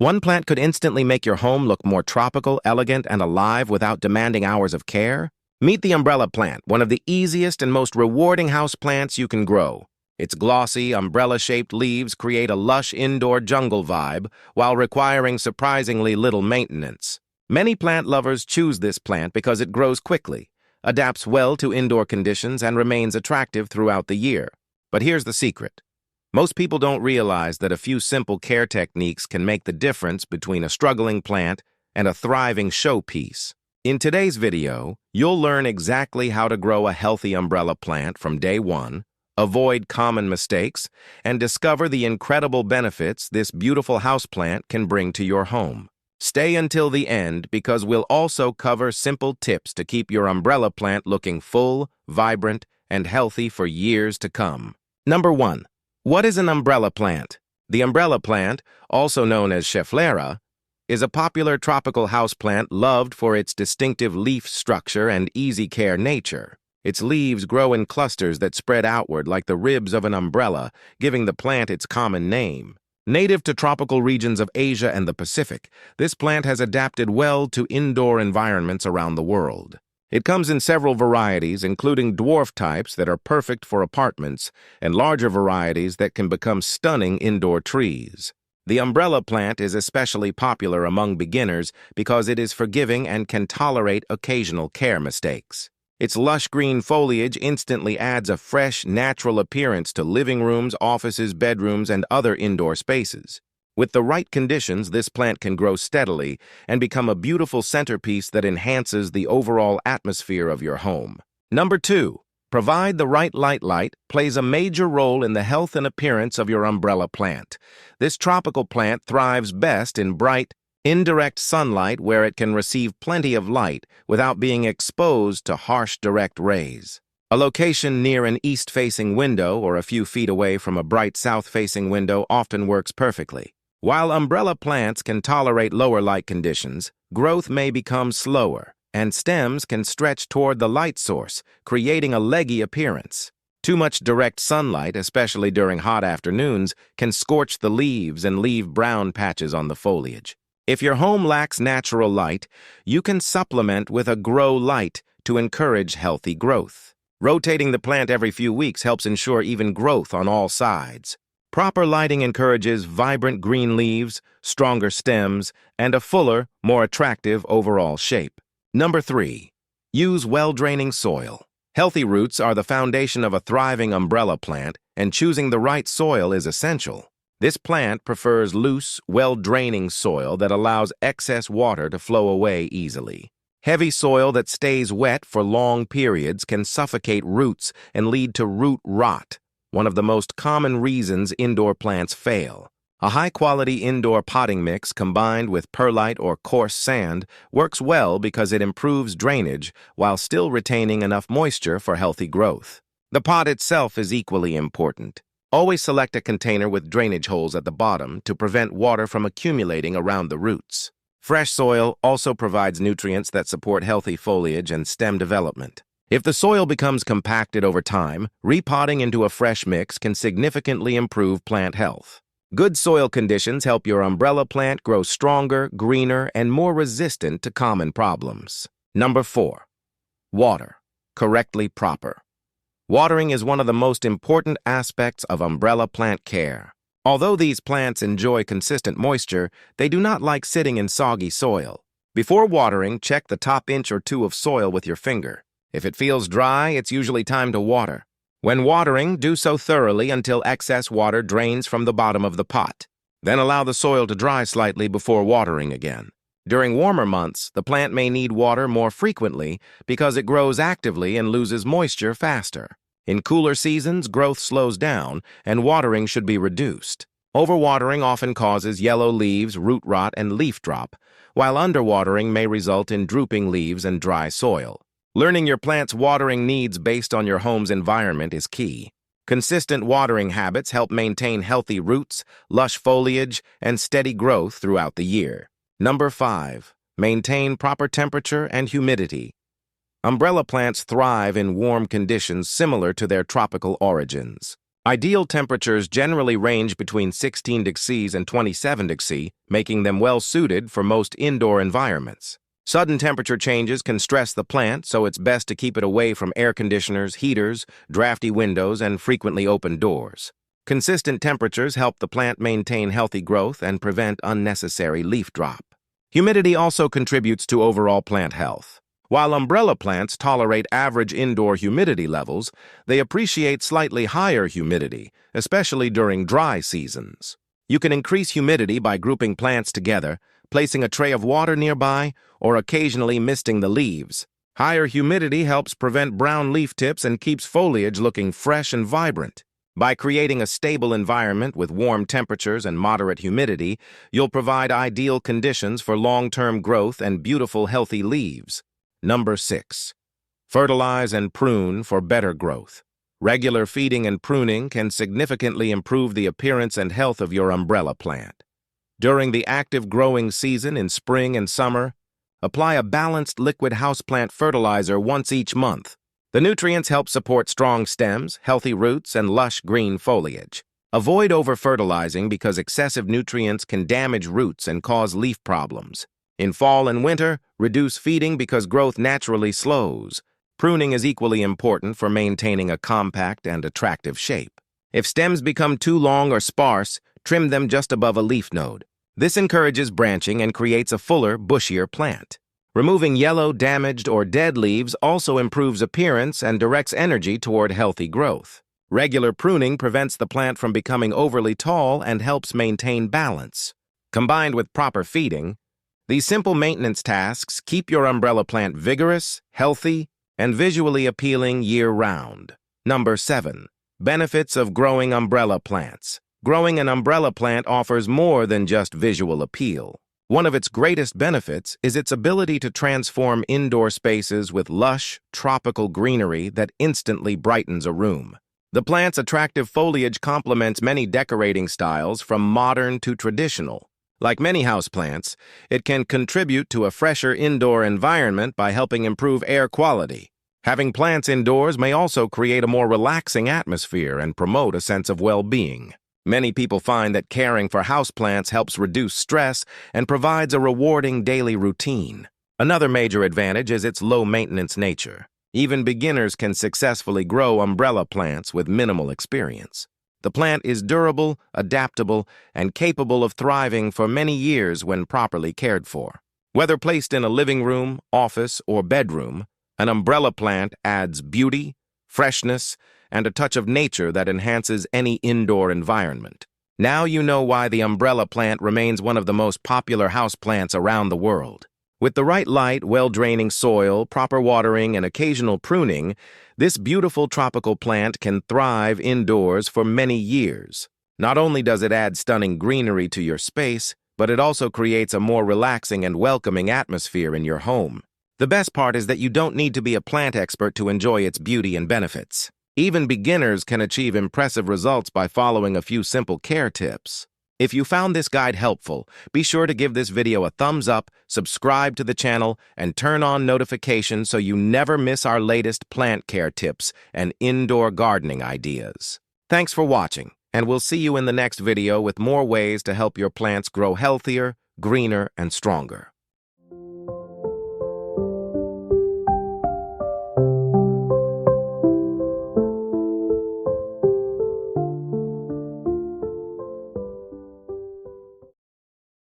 One plant could instantly make your home look more tropical, elegant, and alive without demanding hours of care. Meet the umbrella plant, one of the easiest and most rewarding houseplants you can grow. Its glossy, umbrella-shaped leaves create a lush indoor jungle vibe while requiring surprisingly little maintenance. Many plant lovers choose this plant because it grows quickly, adapts well to indoor conditions, and remains attractive throughout the year. But here's the secret. Most people don't realize that a few simple care techniques can make the difference between a struggling plant and a thriving showpiece. In today's video, you'll learn exactly how to grow a healthy umbrella plant from day one, avoid common mistakes, and discover the incredible benefits this beautiful houseplant can bring to your home. Stay until the end because we'll also cover simple tips to keep your umbrella plant looking full, vibrant, and healthy for years to come. Number 1. What is an umbrella plant? The umbrella plant, also known as Schefflera, is a popular tropical houseplant loved for its distinctive leaf structure and easy-care nature. Its leaves grow in clusters that spread outward like the ribs of an umbrella, giving the plant its common name. Native to tropical regions of Asia and the Pacific, this plant has adapted well to indoor environments around the world. It comes in several varieties, including dwarf types that are perfect for apartments and larger varieties that can become stunning indoor trees. The umbrella plant is especially popular among beginners because it is forgiving and can tolerate occasional care mistakes. Its lush green foliage instantly adds a fresh, natural appearance to living rooms, offices, bedrooms, and other indoor spaces. With the right conditions, this plant can grow steadily and become a beautiful centerpiece that enhances the overall atmosphere of your home. Number 2. Provide the right light. Light plays a major role in the health and appearance of your umbrella plant. This tropical plant thrives best in bright, indirect sunlight where it can receive plenty of light without being exposed to harsh direct rays. A location near an east-facing window or a few feet away from a bright south-facing window often works perfectly. While umbrella plants can tolerate lower light conditions, growth may become slower, and stems can stretch toward the light source, creating a leggy appearance. Too much direct sunlight, especially during hot afternoons, can scorch the leaves and leave brown patches on the foliage. If your home lacks natural light, you can supplement with a grow light to encourage healthy growth. Rotating the plant every few weeks helps ensure even growth on all sides. Proper lighting encourages vibrant green leaves, stronger stems, and a fuller, more attractive overall shape. Number 3. Use well-draining soil. Healthy roots are the foundation of a thriving umbrella plant, and choosing the right soil is essential. This plant prefers loose, well-draining soil that allows excess water to flow away easily. Heavy soil that stays wet for long periods can suffocate roots and lead to root rot, one of the most common reasons indoor plants fail. A high-quality indoor potting mix combined with perlite or coarse sand works well because it improves drainage while still retaining enough moisture for healthy growth. The pot itself is equally important. Always select a container with drainage holes at the bottom to prevent water from accumulating around the roots. Fresh soil also provides nutrients that support healthy foliage and stem development. If the soil becomes compacted over time, repotting into a fresh mix can significantly improve plant health. Good soil conditions help your umbrella plant grow stronger, greener, and more resistant to common problems. Number 4. Water. Correctly proper. Watering is one of the most important aspects of umbrella plant care. Although these plants enjoy consistent moisture, they do not like sitting in soggy soil. Before watering, check the top inch or two of soil with your finger. If it feels dry, it's usually time to water. When watering, do so thoroughly until excess water drains from the bottom of the pot. Then allow the soil to dry slightly before watering again. During warmer months, the plant may need water more frequently because it grows actively and loses moisture faster. In cooler seasons, growth slows down and watering should be reduced. Overwatering often causes yellow leaves, root rot, and leaf drop, while underwatering may result in drooping leaves and dry soil. Learning your plant's watering needs based on your home's environment is key. Consistent watering habits help maintain healthy roots, lush foliage, and steady growth throughout the year. Number 5. Maintain proper temperature and humidity. Umbrella plants thrive in warm conditions similar to their tropical origins. Ideal temperatures generally range between 16 degrees and 27 degrees, making them well-suited for most indoor environments. Sudden temperature changes can stress the plant, so it's best to keep it away from air conditioners, heaters, drafty windows, and frequently open doors. Consistent temperatures help the plant maintain healthy growth and prevent unnecessary leaf drop. Humidity also contributes to overall plant health. While umbrella plants tolerate average indoor humidity levels, they appreciate slightly higher humidity, especially during dry seasons. You can increase humidity by grouping plants together, placing a tray of water nearby, or occasionally misting the leaves. Higher humidity helps prevent brown leaf tips and keeps foliage looking fresh and vibrant. By creating a stable environment with warm temperatures and moderate humidity, you'll provide ideal conditions for long-term growth and beautiful, healthy leaves. Number 6. Fertilize and prune for better growth. Regular feeding and pruning can significantly improve the appearance and health of your umbrella plant. During the active growing season in spring and summer, apply a balanced liquid houseplant fertilizer once each month. The nutrients help support strong stems, healthy roots, and lush green foliage. Avoid over-fertilizing because excessive nutrients can damage roots and cause leaf problems. In fall and winter, reduce feeding because growth naturally slows. Pruning is equally important for maintaining a compact and attractive shape. If stems become too long or sparse, trim them just above a leaf node. This encourages branching and creates a fuller, bushier plant. Removing yellow, damaged, or dead leaves also improves appearance and directs energy toward healthy growth. Regular pruning prevents the plant from becoming overly tall and helps maintain balance. Combined with proper feeding, these simple maintenance tasks keep your umbrella plant vigorous, healthy, and visually appealing year-round. Number 7. Benefits of growing umbrella plants. Growing an umbrella plant offers more than just visual appeal. One of its greatest benefits is its ability to transform indoor spaces with lush, tropical greenery that instantly brightens a room. The plant's attractive foliage complements many decorating styles from modern to traditional. Like many houseplants, it can contribute to a fresher indoor environment by helping improve air quality. Having plants indoors may also create a more relaxing atmosphere and promote a sense of well-being. Many people find that caring for houseplants helps reduce stress and provides a rewarding daily routine. Another major advantage is its low-maintenance nature. Even beginners can successfully grow umbrella plants with minimal experience. The plant is durable, adaptable, and capable of thriving for many years when properly cared for. Whether placed in a living room, office, or bedroom, an umbrella plant adds beauty, freshness, and a touch of nature that enhances any indoor environment. Now you know why the umbrella plant remains one of the most popular houseplants around the world. With the right light, well-draining soil, proper watering, and occasional pruning, this beautiful tropical plant can thrive indoors for many years. Not only does it add stunning greenery to your space, but it also creates a more relaxing and welcoming atmosphere in your home. The best part is that you don't need to be a plant expert to enjoy its beauty and benefits. Even beginners can achieve impressive results by following a few simple care tips. If you found this guide helpful, be sure to give this video a thumbs up, subscribe to the channel, and turn on notifications so you never miss our latest plant care tips and indoor gardening ideas. Thanks for watching, and we'll see you in the next video with more ways to help your plants grow healthier, greener, and stronger.